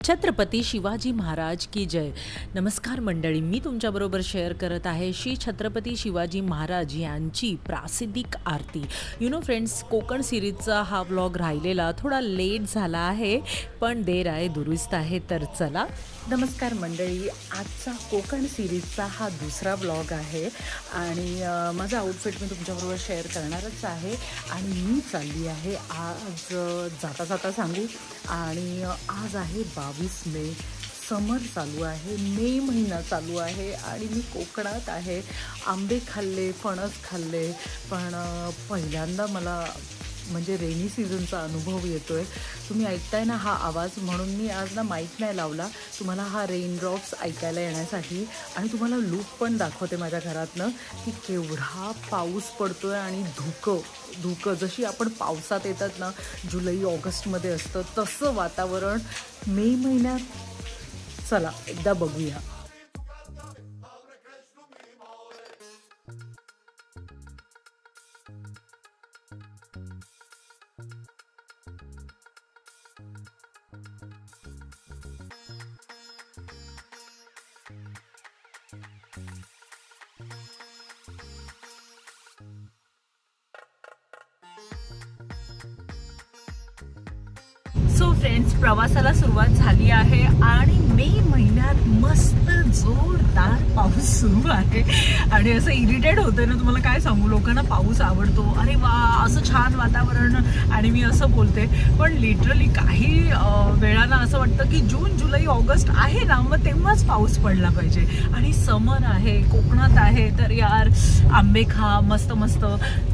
छत्रपती शिवाजी महाराज की जय। नमस्कार मंडळी, मी तुमच्याबरोबर शेअर करत आहे श्री छत्रपती शिवाजी महाराज यांची प्रासिद्धिक आरती। फ्रेंड्स, कोकण सिरीजचा हा व्लॉग राहिलेला थोडा लेट झाला आहे, पण देर आहे दुरुस्त आहे। तर चला, नमस्कार मंडळी, आजचा कोकण सिरीजचा हा दुसरा व्लॉग आहे आणि माझा आउटफिट मी तुमच्याबरोबर शेअर करणारच आहे। आणि मी चालली आहे आज जाता जाता सांगू, आणि आज आहे 22 मे। समर चालू आहे, मे महिना चालू आहे आणि मी कोकणात आहे। आंबे खाल्ले, फणस खाल्ले, पण पहिल्यांदा मला म्हणजे रेनी सीझनचा अनुभव येतोय। तुम्ही ऐकताय ना हा आवाज, म्हणून मी आज ना माईक नाही लावला, तुम्हाला हा रेन ड्रॉप्स ऐकायला येण्यासाठी। आणि तुम्हाला लूक पण दाखवते माझ्या घरातनं की केवढा पाऊस पडतोय आणि धुकं जशी आपण पावसात येतात ना, जुलै ऑगस्टमध्ये असतं तसं वातावरण मे महिन्यात। चला एकदा बघूया। सो फ्रेंड्स, प्रवासाला सुरुवात झाली आहे आणि मे महिन्यात मस्त जोरदार पाऊस सुरू आहे आणि असं इरिटेट होतंय ना, तुम्हाला काय सांगू। लोकांना पाऊस आवडतो, अरे वा असं छान वातावरण, आणि मी असं बोलते, पण लिटरली काही वेळानं असं वाटतं की जून जुलै ऑगस्ट आहे ना, मग तेव्हाच पाऊस पडला पाहिजे। आणि समर आहे, कोकणात आहे, तर यार आंबे खा मस्त मस्त।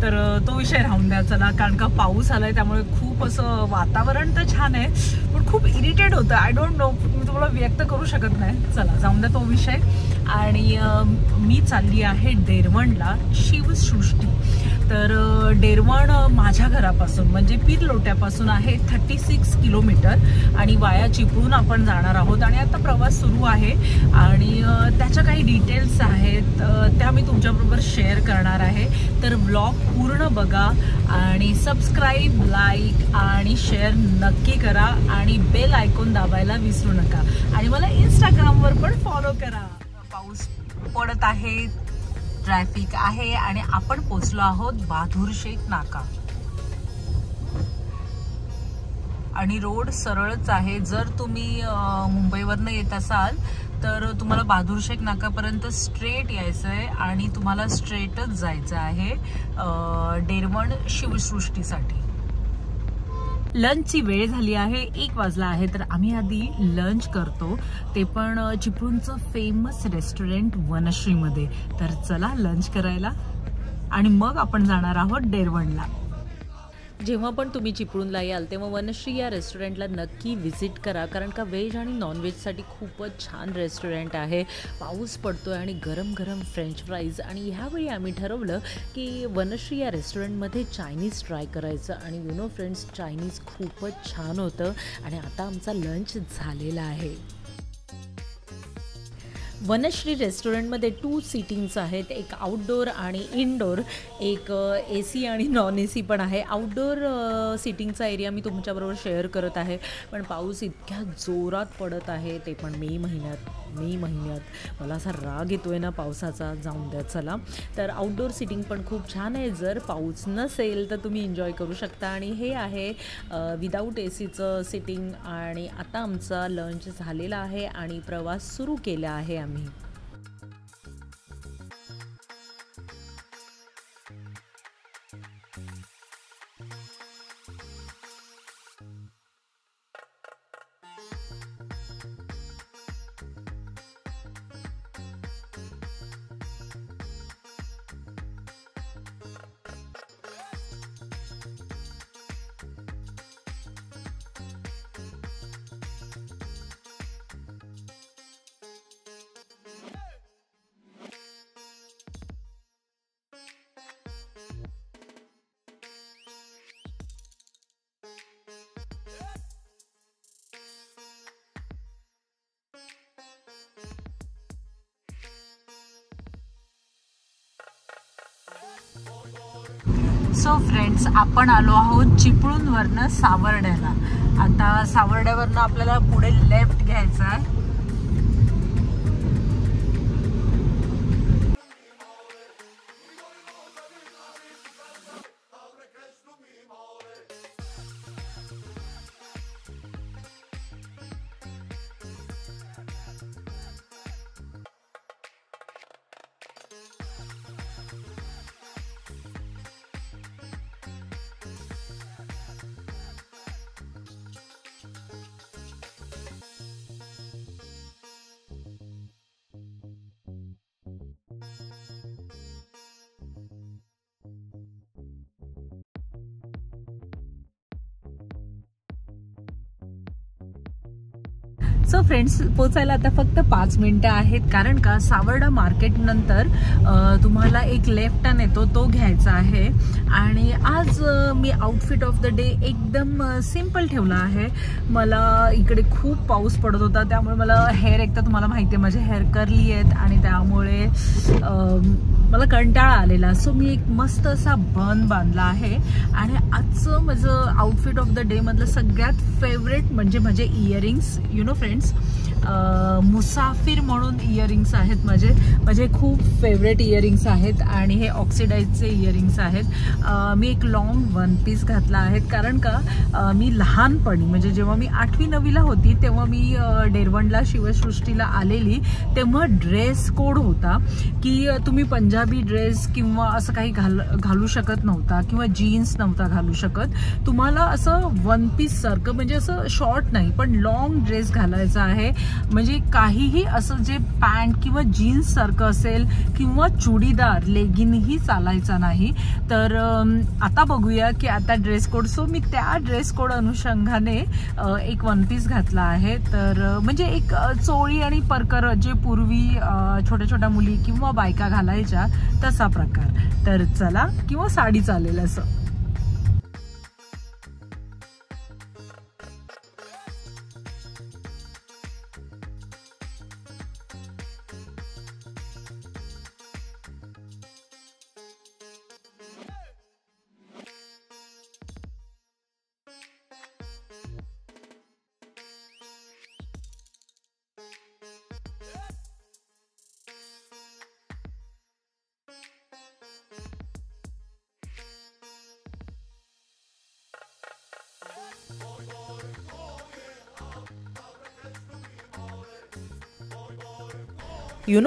तर तो विषय राहून द्या चला, कारण का पाऊस आलाय त्यामुळे खूप असं वातावरण तर छान आहे, पण खूप इरिटेट होतं। आय डोंट नो, मी तुम्हाला व्यक्त करू शकत नाही। चला जाऊन द्या तो विषय। आणि मी चालली आहे डेरवणला, शिवसृष्टी। तर डेरवण माझ्या घरापासून म्हणजे पिरलोट्यापासून आहे 36 किलोमीटर आणि वाया चिपळूण आपण जाणार आहोत। आणि आता प्रवास सुरू आहे आणि त्याच्या काही डिटेल्स आहेत त्या मी तुमच्याबरोबर शेअर करणार आहे। तर व्लॉग पूर्ण बघा आणि सबस्क्राईब, लाईक आणि शेअर नक्की करा आणि बेल आयकॉन दाबायला विसरू नका आणि मला इंस्टाग्रामवर पण फॉलो करा। पाऊस पडत आहे, ट्रॅफिक आहे आणि आपण पोचलो आहोत बहादूरशेख नाका। आणि रोड सरळच आहे, जर तुम्ही मुंबईवरनं येत असाल तर तुम्हाला बहादूरशेख नाकापर्यंत स्ट्रेट यायचं आहे आणि तुम्हाला स्ट्रेटच जायचं आहे डेरवण शिवसृष्टीसाठी। लंचची वेळ झाली आहे, 1 वाजला आहे, तर आम्ही आधी लंच करतो, ते पण चिपळूणचं फेमस रेस्टॉरंट वनश्रीमध्ये। तर चला लंच करायला आणि मग आपण जाणार आहोत डेरवणला। जेव्हा पण तुम्ही चिपळूणला याल तेव्हा वनश्री या रेस्टॉरंटला नक्की व्हिजिट करा, कारण का व्हेज आणि नॉनव्हेजसाठी खूपच छान रेस्टॉरंट आहे। पाऊस पडतोय आणि गरम गरम फ्रेंच फ्राईज, आणि ह्यावेळी आम्ही ठरवलं की वनश्री या रेस्टॉरंटमध्ये चायनीज ट्राय करायचं। आणि फ्रेंड्स, चायनीज खूपच छान होतं आणि आता आमचा लंच झालेला आहे। वनश्री रेस्टॉरंटमध्ये 2 सीटिंग्स आहेत, एक आउटडोर आणि इनडोर, एक AC आणि नॉन AC पण आहे। आउटडोर सीटिंगचा एरिया मी तुमच्याबरोबर शेअर करत आहे, पण पाऊस इतक्या जोरात पडत आहे, ते पण मे महिन्यात मला असा राग येतोय ना पावसाचा। जाऊन द्या चला। तर आउटडोर सीटिंग पण खूप छान आहे, जर पाऊस नसेल तर तुम्ही एन्जॉय करू शकता। आणि हे आहे विदाऊट ACचं सीटिंग। आणि आता आमचा लंच झालेला आहे आणि प्रवास सुरू केला आहे आम्ही। सो फ्रेंड्स, आपण आलो आहोत चिपळूणवरनं सावर्ड्याला। आता सावर्ड्यावरनं आपल्याला पुढे लेफ्ट घ्यायचा आहे. सो फ्रेंड्स, पोचायला आता फक्त 5 मिनिटं आहेत, कारण का सावर्डा मार्केट नंतर तुम्हाला एक लेफ्ट टर्न येतो, तो घ्यायचा आहे. आणि आज मी आउटफिट ऑफ द डे एकदम सिम्पल ठेवला आहे. मला इकडे खूप पाऊस पडत होता, त्यामुळे मला हेअर, एक तर तुम्हाला माहिती आहे माझे हेअर कर्ली आहेत आणि त्यामुळे मला कंटाळा आलेला. सो मी एक मस्त असा बन बांधला आहे. आणि आजचं माझं आउटफिट ऑफ द डे मधलं सगळ्यात फेवरेट म्हणजे माझे इयरिंग्स. यु नो फ्रेंड्स, मुसाफिर म्हणून इयरिंग्स आहेत माझे खूप फेवरेट इयरिंग्स आहेत. आणि हे ऑक्सिडाईजचे इयरिंग्स आहेत. मी एक लॉंग वन पीस घातला आहे, कारण का मी लहानपणी म्हणजे जेव्हा मी 8वी-9वीला होती तेव्हा मी डेरवणला शिवसृष्टीला आलेली, तेव्हा ड्रेस कोड होता की तुम्ही पंजाबी ड्रेस किंवा असं काही घालू शकत नव्हता, किंवा जीन्स नव्हता घालू शकत. तुम्हाला असं वन पीस सारखं म्हणजे असं शॉर्ट नाही पण लॉंग ड्रेस घालायचा आहे. म्हणजे काहीही असं जे पॅन्ट किंवा जीन्स सारखं असेल किंवा चुडीदार लेगिनही चालायचा नाही. तर आता बघूया की आता ड्रेस कोड. सो मी त्या ड्रेस कोड अनुषंगाने एक वन पीस घातला आहे. तर म्हणजे एक चोळी आणि परकर जे पूर्वी छोट्या छोट्या मुली किंवा बायका घालायच्या तसा प्रकार. तर चला, किंवा साडी चालेल असं.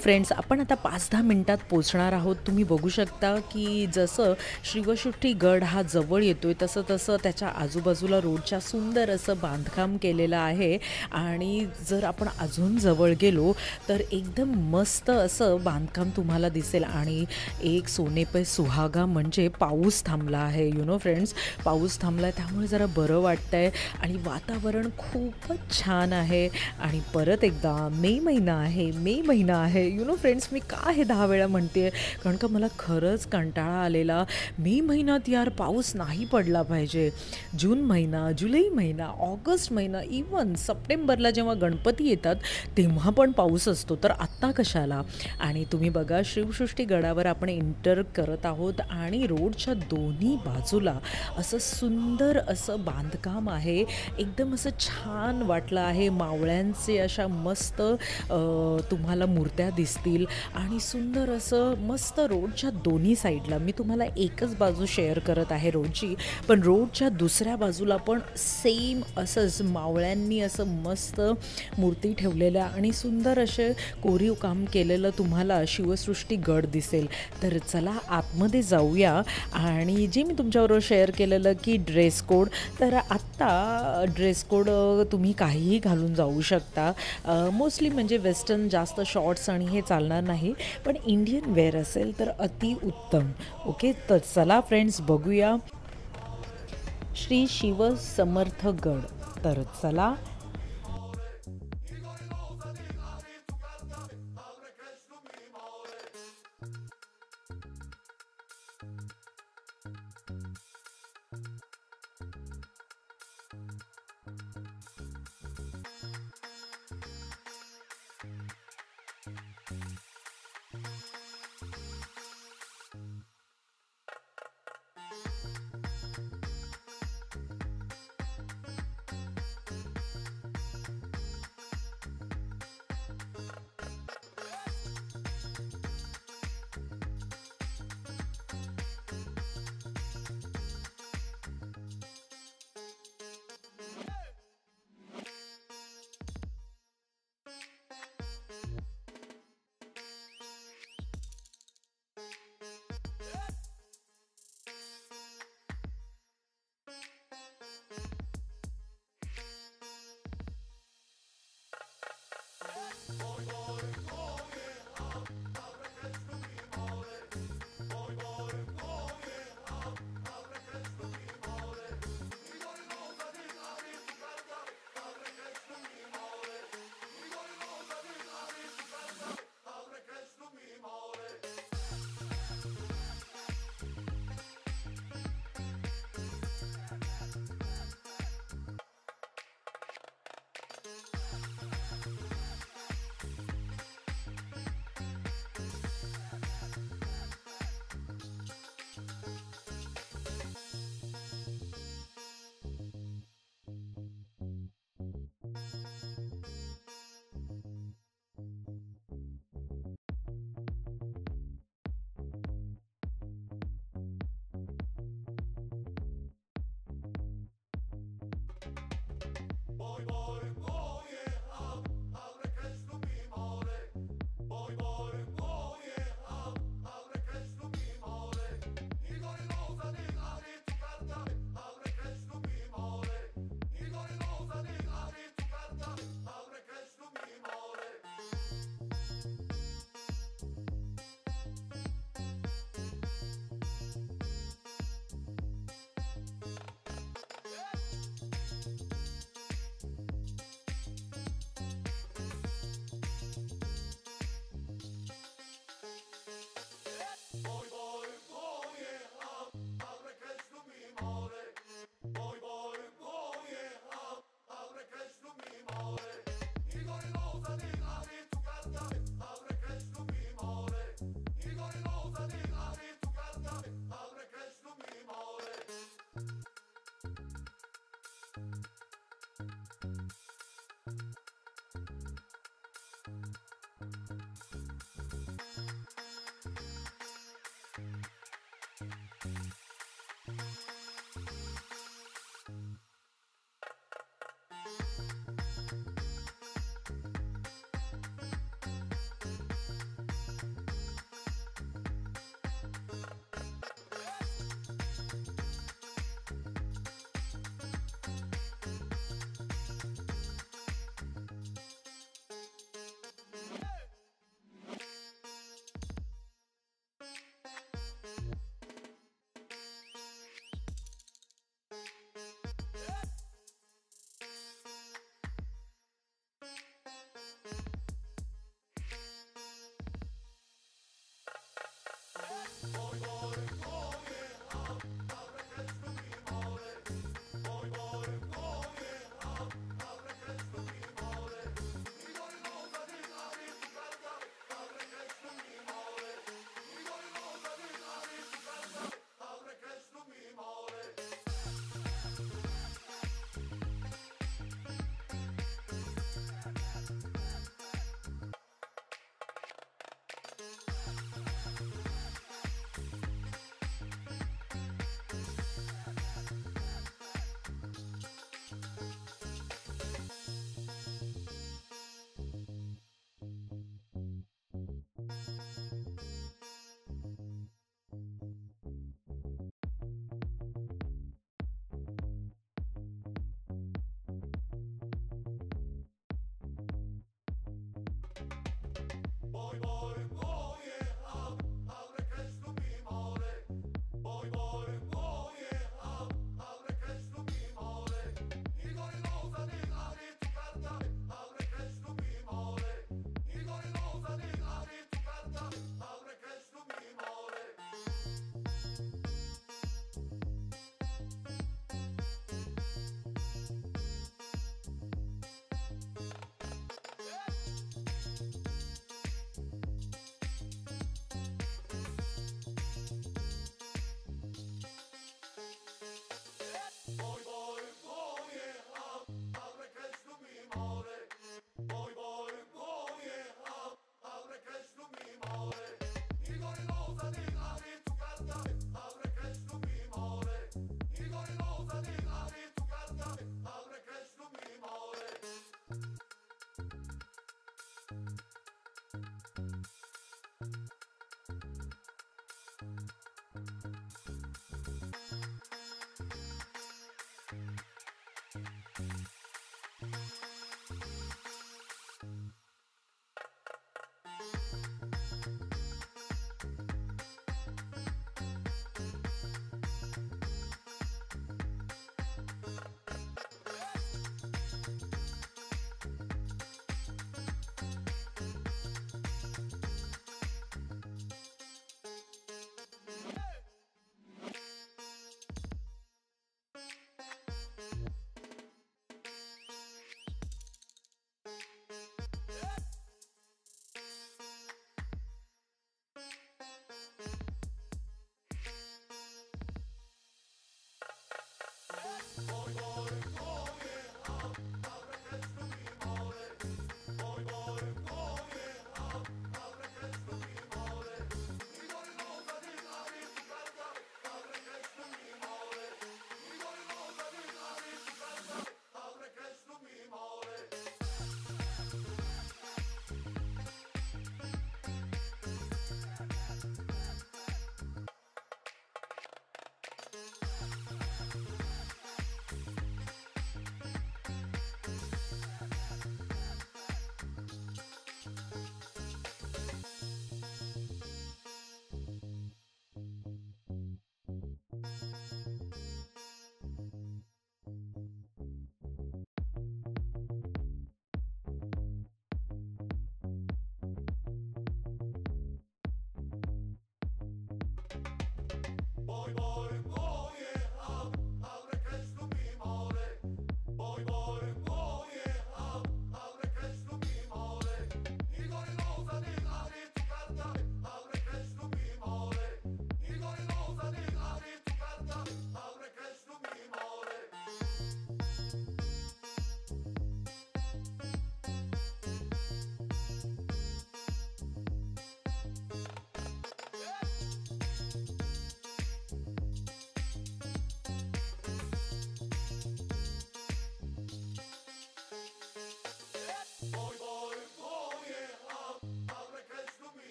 फ्रेंड्स, आपण आता 5-10 मिनिटात पोचणार आहोत. तुम्ही बघू शकता की जसं शिवसृष्टी गड हा जवळ येतोय तसं तसं त्याच्या आजूबाजूला रोडच्या सुंदर असं बांधकाम केलेलं आहे. आणि जर आपण अजून जवळ गेलो तर एकदम मस्त असं बांधकाम तुम्हाला दिसेल. आणि एक सोने पे सुहागा म्हणजे पाऊस थांबला आहे. फ्रेंड्स, पाऊस थांबला आहे त्यामुळे जरा बरं वाटतंय आणि वातावरण खूपच छान आहे. आणि परत एकदा मे महिना आहे. फ्रेंड्स, मी का हे 10 वेळा म्हणते, कारण का मला खरंच कंटाळा आलेला. मे महिन्यात यार पाऊस नाही पडला पाहिजे. जून महिना, जुलै महिना, ऑगस्ट महिना, इवन सप्टेंबरला जेव्हा गणपती येतात तेव्हा पण पाऊस असतो, तर आत्ता कशाला. आणि तुम्ही बघा, शिवसृष्टी गडावर आपण एंटर करत आहोत आणि रोडच्या दोन्ही बाजूला असं सुंदर असं बांधकाम आहे. एकदम असं छान वाटलं आहे. मावळ्यांचे अशा मस्त तुम्हाला मूर्त्या दिसतील आणि सुंदर असं मस्त रोडच्या दोन्ही साईडला. मी तुम्हाला एकच बाजू शेअर करत आहे रोडची, पण रोडच्या दुसऱ्या बाजूला पण सेम असंच मावळ्यांनी असं मस्त मूर्ती ठेवलेल्या आणि सुंदर असे कोरीव काम केलेलं तुम्हाला शिवसृष्टी गड दिसेल. तर चला आतमध्ये जाऊया. आणि जे मी तुमच्याबरोबर शेअर केलेलं की ड्रेस कोड, तर आत्ता ड्रेस कोड तुम्ही काहीही घालून जाऊ शकता. मोस्टली म्हणजे वेस्टर्न, जास्त शॉर्ट्स आणि हे चालणार नाही, पण इंडियन वेअर असेल तर अतिउत्तम. ओके, तर चला फ्रेंड्स बघूया श्री शिव समर्थ गड. तर चला.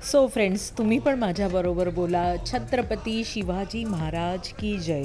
सो फ्रेंड्स, तुम्ही पण माझ्याबरोबर बोला, छत्रपती शिवाजी महाराज की जय.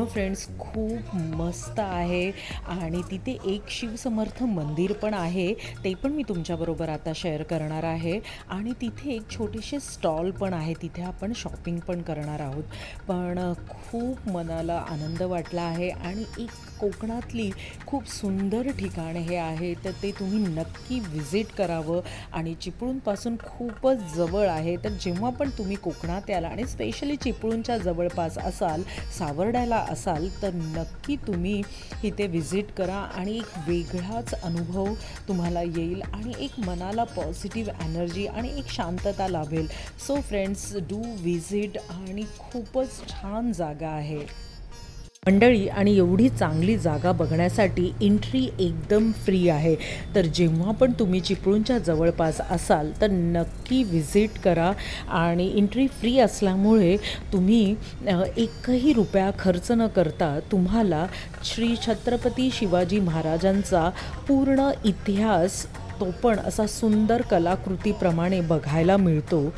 फ्रेंड्स, खूप मस्त आहे आणि तिथे एक शिवसमर्थ मंदिर पण आहे, ते पण मी तुमच्याबरोबर आता शेअर करणार आहे. आणि तिथे एक छोटेसे स्टॉल पण आहे, तिथे आपण शॉपिंग पण करणार आहोत. पण खूप मनाला आनंद वाटला आहे आणि एक कोकणातली खूप सुंदर ठिकाण हे आहे, तर ते तुम्ही नक्की व्हिजिट करावं. आणि चिपळूणपासून खूपच जवळ आहे, तर जेव्हा पण तुम्ही कोकणात याल आणि स्पेशली चिपळूणच्या जवळपास असाल, सावर्ड्याला असाल, तर नक्की तुम्ही इथे व्हिजिट करा आणि एक वेगळाच अनुभव तुम्हाला येईल आणि एक मनाला पॉझिटिव्ह एनर्जी आणि एक शांतता लाभेल. सो फ्रेंड्स, डू व्हिजिट आणि खूपच छान जागा आहे मंडळी. आणि एवढी चांगली जागा बघण्यासाठी एंट्री एकदम फ्री आहे, तर जेव्हा पण तुम्ही चिपळूणच्या जवळपास असाल तर नक्की व्हिजिट करा. आणि एंट्री फ्री असल्यामुळे तुम्ही एकही रुपया खर्च न करता तुम्हाला श्री छत्रपती शिवाजी महाराजांचा पूर्ण इतिहास, तो पण असा सुंदर कलाकृतीप्रमाणे बघायला मिळतो.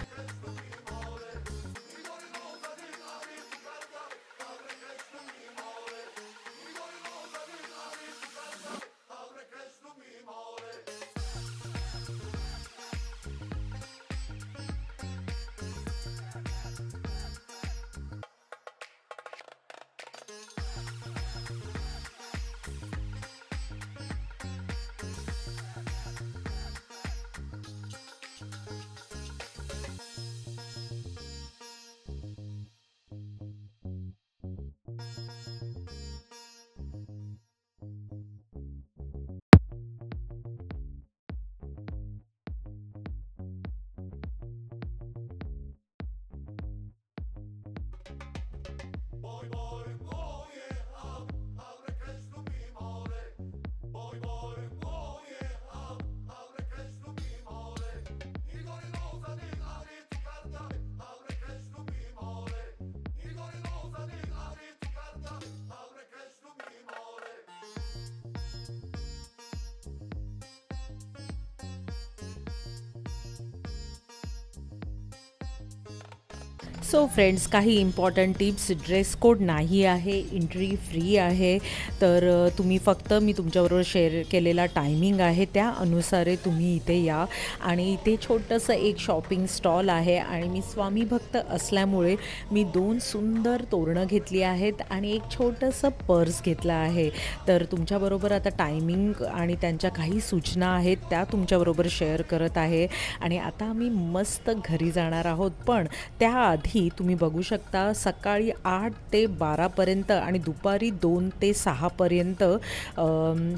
सो फ्रेंड्स, काही इम्पॉर्टंट टिप्स. ड्रेस कोड नाही आहे, एंट्री फ्री आहे, तर तुम्ही फक्त मी तुमच्याबरोबर शेअर केलेला टायमिंग आहे त्यानुसार तुम्ही इथे या. आणि इथे छोटंसं एक शॉपिंग स्टॉल आहे आणि मी स्वामी भक्त असल्यामुळे मी 2 सुंदर तोरणं घेतली आहेत आणि एक छोटंसं पर्स घेतला आहे. तर तुमच्याबरोबर आता टायमिंग आणि त्यांच्या काही सूचना आहेत त्या तुमच्याबरोबर शेअर करत आहे. आणि आता आम्ही मस्त घरी जाणार आहोत, पण त्याआधी तुम्ही बघू शकता सकाळी 8 ते 12पर्यंत आणि दुपारी 2 ते 6पर्यंत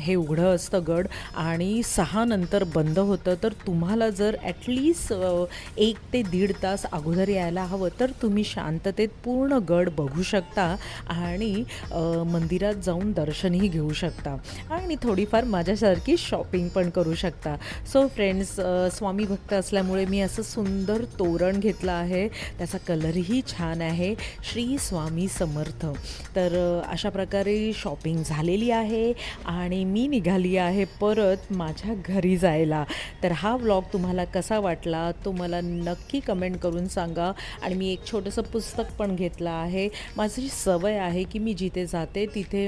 हे उघडं असतं गड आणि 6 नंतर बंद होतं. तर तुम्हाला जर ॲटलिस्ट 1 ते 1.5 तास अगोदर यायला हवं, तर तुम्ही शांततेत पूर्ण गड बघू शकता आणि मंदिरात जाऊन दर्शनही घेऊ शकता आणि थोडीफार माझ्यासारखी शॉपिंग पण करू शकता. सो फ्रेंड्स, स्वामी भक्त असल्यामुळे मी असं सुंदर तोरण घेतलं आहे, त्याचा कलरही छान आहे, श्री स्वामी समर्थ. तर अशा प्रकारे शॉपिंग झालेली आहे आणि मी निघाली आहे परत माझ्या घरी जायला. तर हा व्लॉग तुम्हाला कसा वाटला तो मला नक्की कमेंट करून सांगा. आणि मी एक छोटंसं पुस्तक पण घेतलं आहे. माझी सवय आहे की मी जिथे जाते तिथे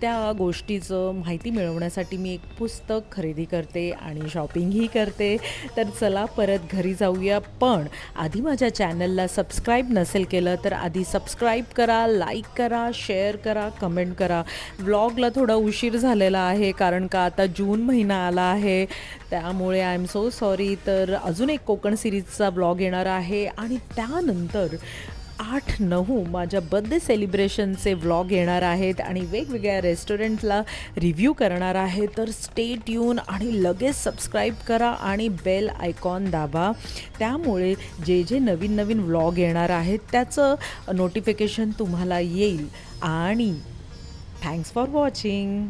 त्या गोष्टीचं माहिती मिळवण्यासाठी मी एक पुस्तक खरेदी करते आणि शॉपिंगही करते. तर चला परत घरी जाऊया, पण आधी माझ्या चॅनलला सबस्क्राईब नसेल केलं तर आधी सबस्क्राईब करा, लाईक करा, शेअर करा, कमेंट करा. व्लॉगला थोडा उशीर झालेला आहे कारण का आता जून महिना आला आहे, त्यामुळे आय एम सो सॉरी. तर अजून एक कोकण सिरीजचा व्लॉग येणार आहे आणि त्यानंतर 8-9 माझ्या बर्थडे सेलिब्रेशनचे व्लॉग येणार आहेत आणि वेगवेगळ्या रेस्टॉरंटला रिव्ह्यू करणार आहे. तर स्टे ट्यून आणि लगेच सबस्क्राईब करा आणि बेल आयकॉन दाबा, त्यामुळे जे जे नवीन नवीन व्लॉग येणार आहेत त्याचं नोटिफिकेशन तुम्हाला येईल. आणि थँक्स फॉर वॉचिंग.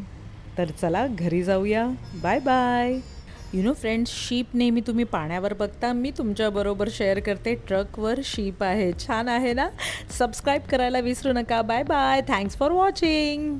तर चला घरी जाऊया. Bye bye. फ्रेंड्स, शीप नेहमी तुम्ही पाण्यावर बघता, मी तुमच्याबरोबर शेअर करते ट्रकवर शीप आहे. छान आहे ना? सबस्क्राईब करायला विसरू नका. Bye bye. Thanks for watching.